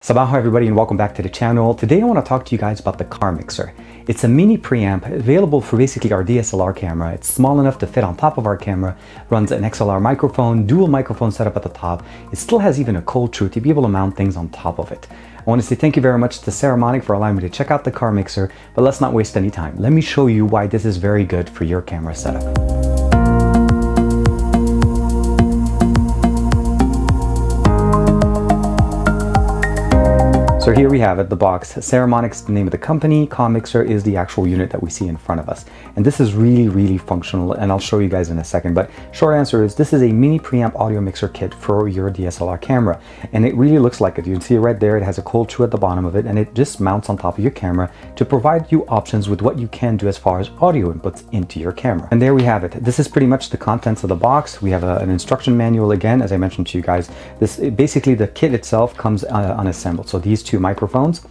Sabaho everybody and welcome back to the channel. Today I want to talk to you guys about the CaMixer. It's a mini preamp available for basically our DSLR camera. It's small enough to fit on top of our camera, runs an XLR microphone, dual microphone setup at the top. It still has even a cold true to be able to mount things on top of it. I want to say thank you very much to Saramonic for allowing me to check out the CaMixer, but let's not waste any time. Let me show you why this is very good for your camera setup. So here we have it, the box. Saramonic's the name of the company. CaMixer is the actual unit that we see in front of us. And this is really functional, and I'll show you guys in a second. But short answer is this is a mini preamp audio mixer kit for your DSLR camera. And it really looks like it. You can see it right there. It has a cold true at the bottom of it, and it just mounts on top of your camera to provide you options with what you can do as far as audio inputs into your camera. And there we have it. This is pretty much the contents of the box. We have an instruction manual again, as I mentioned to you guys. Basically the kit itself comes unassembled. So these two microphones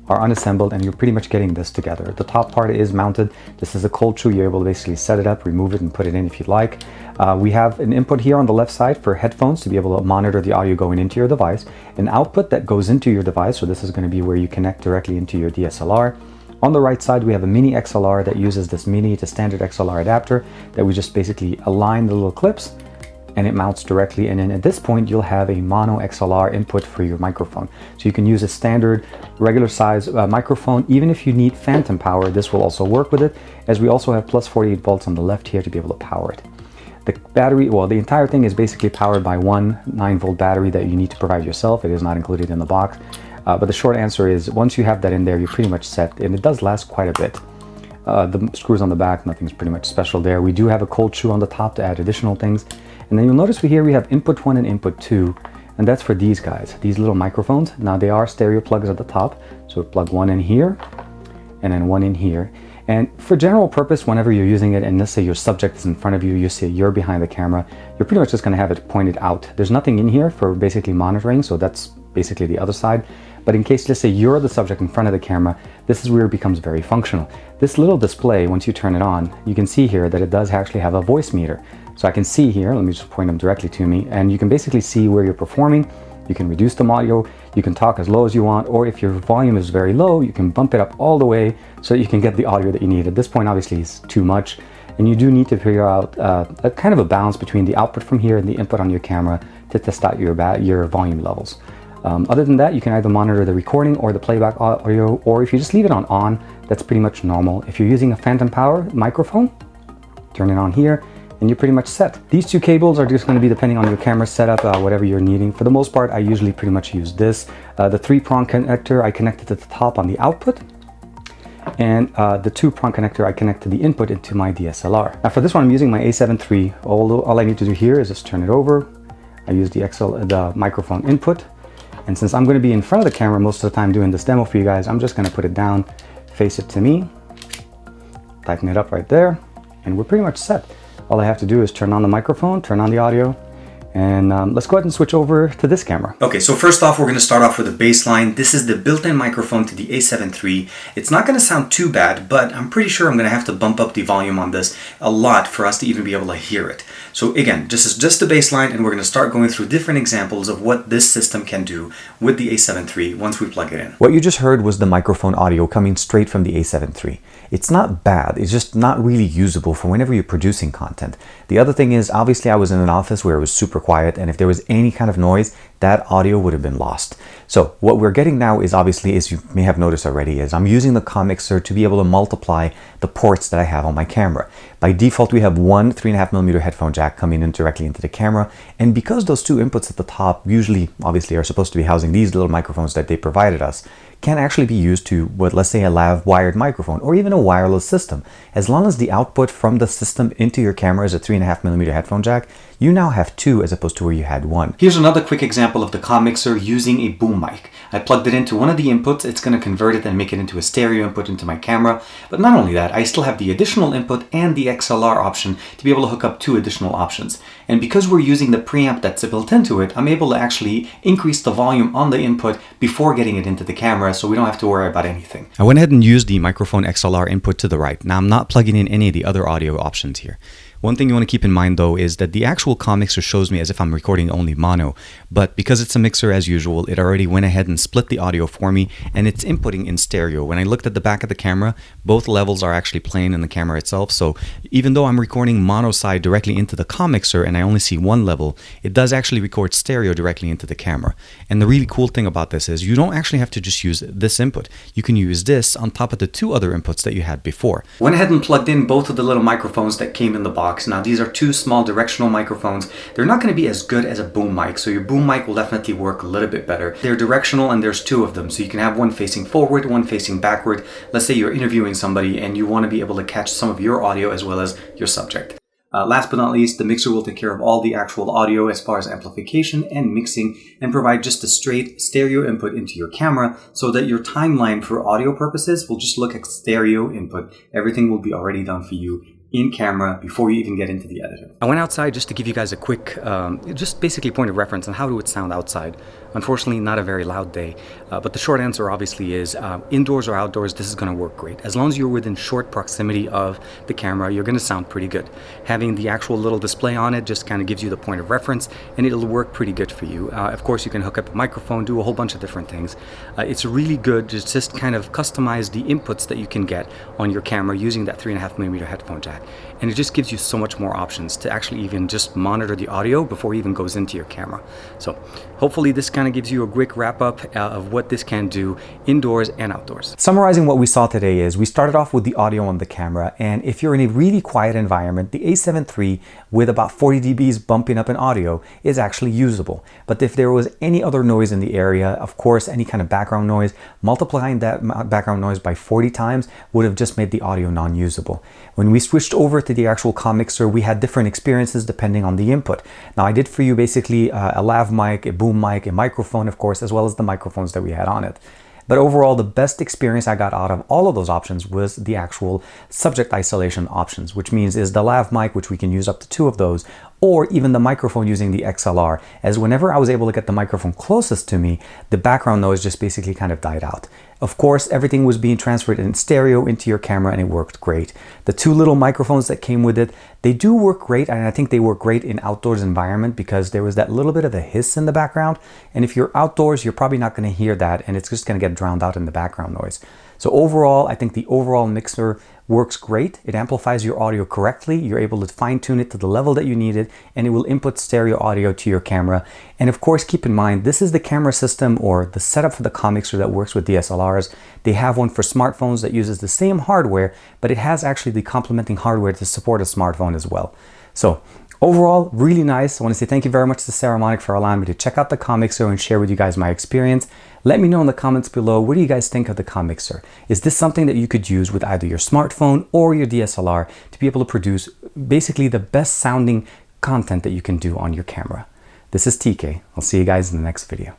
are unassembled and you're pretty much getting this together. The top part is mounted. This is a cold true. You're able to basically set it up, remove it, and put it in if you'd like. We have an input here on the left side for headphones to be able to monitor the audio going into your device. An output that goes into your device. So this is going to be where you connect directly into your DSLR. On the right side, we have a Mini-XLR that uses this mini to standard XLR adapter that we just basically align the little clips and it mounts directly. And then at this point, you'll have a mono XLR input for your microphone. So you can use a standard regular size microphone. Even if you need phantom power, this will also work with it, as we also have plus 48 volts on the left here to be able to power it. The battery, well, the entire thing is basically powered by one 9-volt battery that you need to provide yourself. It is not included in the box. But the short answer is once you have that in there, you're pretty much set, and it does last quite a bit. The screws on the back, nothing's pretty much special there. We do have a cold true on the top to add additional things. And then you'll notice here we have input 1 and input 2, and that's for these guys, these little microphones. Now they are stereo plugs at the top, so plug one in here and then one in here. And for general purpose, whenever you're using it and let's say your subject is in front of you, you see you're behind the camera, you're pretty much just going to have it pointed out. There's nothing in here for basically monitoring, so that's basically the other side. But in case, let's say you're the subject in front of the camera, this is where it becomes very functional. This little display, once you turn it on, you can see here that it does actually have a voice meter. So I can see here, let me just point them directly to me, and you can basically see where you're performing. You can reduce the audio, you can talk as low as you want, or if your volume is very low, you can bump it up all the way so you can get the audio that you need. At this point, obviously, it's too much, and you do need to figure out a kind of a balance between the output from here and the input on your camera to test out your volume levels. Other than that, you can either monitor the recording or the playback audio, or if you just leave it on, that's pretty much normal. If you're using a phantom power microphone, turn it on here, and you're pretty much set. These two cables are just going to be depending on your camera setup, whatever you're needing. For the most part, I usually pretty much use this. The 3-prong connector I connected at the top on the output, and the 2-prong connector I connect to the input into my DSLR. Now for this one, I'm using my A7 III. All I need to do here is just turn it over. I use the microphone input. And since I'm going to be in front of the camera most of the time doing this demo for you guys, I'm just going to put it down, face it to me, tighten it up right there, and we're pretty much set. All I have to do is turn on the microphone, turn on the audio, and let's go ahead and switch over to this camera. Okay, so first off, we're going to start off with a baseline. This is the built-in microphone to the A7 III. It's not going to sound too bad, but I'm pretty sure I'm going to have to bump up the volume on this a lot for us to even be able to hear it. So again, this is just the baseline, and we're going to start going through different examples of what this system can do with the A7 III once we plug it in. What you just heard was the microphone audio coming straight from the A7 III. It's not bad, it's just not really usable for whenever you're producing content. The other thing is, obviously I was in an office where it was super quiet, and if there was any kind of noise, that audio would have been lost. So what we're getting now is, obviously, as you may have noticed already, is I'm using the CaMixer to be able to multiply the ports that I have on my camera. By default, we have one 3.5mm headphone jack coming in directly into the camera, and because those two inputs at the top usually, obviously, are supposed to be housing these little microphones that they provided us, can actually be used to, let's say, a lav wired microphone or even a wireless system. As long as the output from the system into your camera is a 3.5mm headphone jack, you now have two as opposed to where you had one. Here's another quick example of the CaMixer using a boom mic. I plugged it into one of the inputs. It's going to convert it and make it into a stereo input into my camera. But not only that, I still have the additional input and the XLR option to be able to hook up 2 additional options. And because we're using the preamp that's built into it, I'm able to actually increase the volume on the input before getting it into the camera, so we don't have to worry about anything. I went ahead and used the microphone XLR input to the right. Now I'm not plugging in any of the other audio options here. One thing you want to keep in mind though is that the actual CaMixer shows me as if I'm recording only mono, but because it's a mixer as usual, it already went ahead and split the audio for me, and it's inputting in stereo. When I looked at the back of the camera, both levels are actually playing in the camera itself, so even though I'm recording mono side directly into the CaMixer and I only see one level, it does actually record stereo directly into the camera. And the really cool thing about this is you don't actually have to just use this input. You can use this on top of the two other inputs that you had before. Went ahead and plugged in both of the little microphones that came in the box. Now these are two small directional microphones. They're not going to be as good as a boom mic, so your boom mic will definitely work a little bit better. They're directional and there's two of them, so you can have one facing forward, one facing backward. Let's say you're interviewing somebody and you want to be able to catch some of your audio as well as your subject. Last but not least, the mixer will take care of all the actual audio as far as amplification and mixing, and provide just a straight stereo input into your camera so that your timeline for audio purposes will just look at stereo input. Everything will be already done for you in camera before you even get into the editor. I went outside just to give you guys a quick, just basically point of reference on how it sound outside. Unfortunately, not a very loud day, but the short answer obviously is indoors or outdoors, this is going to work great. As long as you're within short proximity of the camera, you're going to sound pretty good. Having the actual little display on it just kind of gives you the point of reference, and it'll work pretty good for you. Of course, you can hook up a microphone, do a whole bunch of different things. It's really good to just kind of customize the inputs that you can get on your camera using that 3.5mm headphone jack. And it just gives you so much more options to actually even just monitor the audio before it even goes into your camera. So hopefully this kind of gives you a quick wrap up of what this can do indoors and outdoors. Summarizing what we saw today is we started off with the audio on the camera, and if you're in a really quiet environment, the A7 III with about 40 dBs bumping up in audio is actually usable. But if there was any other noise in the area, of course any kind of background noise, multiplying that background noise by 40 times would have just made the audio non-usable. When we switched over to the actual CaMixer, we had different experiences depending on the input. Now I did for you basically a lav mic, a boom mic, a microphone of course, as well as the microphones that we had on it. But overall, the best experience I got out of all of those options was the actual subject isolation options, which means is the lav mic, which we can use up to 2 of those, or even the microphone using the XLR, as whenever I was able to get the microphone closest to me, the background noise just basically kind of died out. Of course, everything was being transferred in stereo into your camera and it worked great. The 2 little microphones that came with it, they do work great, and I think they work great in outdoors environment because there was that little bit of a hiss in the background, and if you're outdoors, you're probably not going to hear that, and it's just going to get drowned out in the background noise. So overall, I think the overall mixer works great. It amplifies your audio correctly. You're able to fine tune it to the level that you need it, and it will input stereo audio to your camera. And of course, keep in mind, this is the camera system or the setup for the CaMixer that works with DSLRs. They have one for smartphones that uses the same hardware, but it has actually the complementing hardware to support a smartphone as well. So overall, really nice. I want to say thank you very much to Saramonic for allowing me to check out the CaMixer and share with you guys my experience. Let me know in the comments below, what do you guys think of the CaMixer? Is this something that you could use with either your smartphone or your DSLR to be able to produce basically the best sounding content that you can do on your camera? This is TK. I'll see you guys in the next video.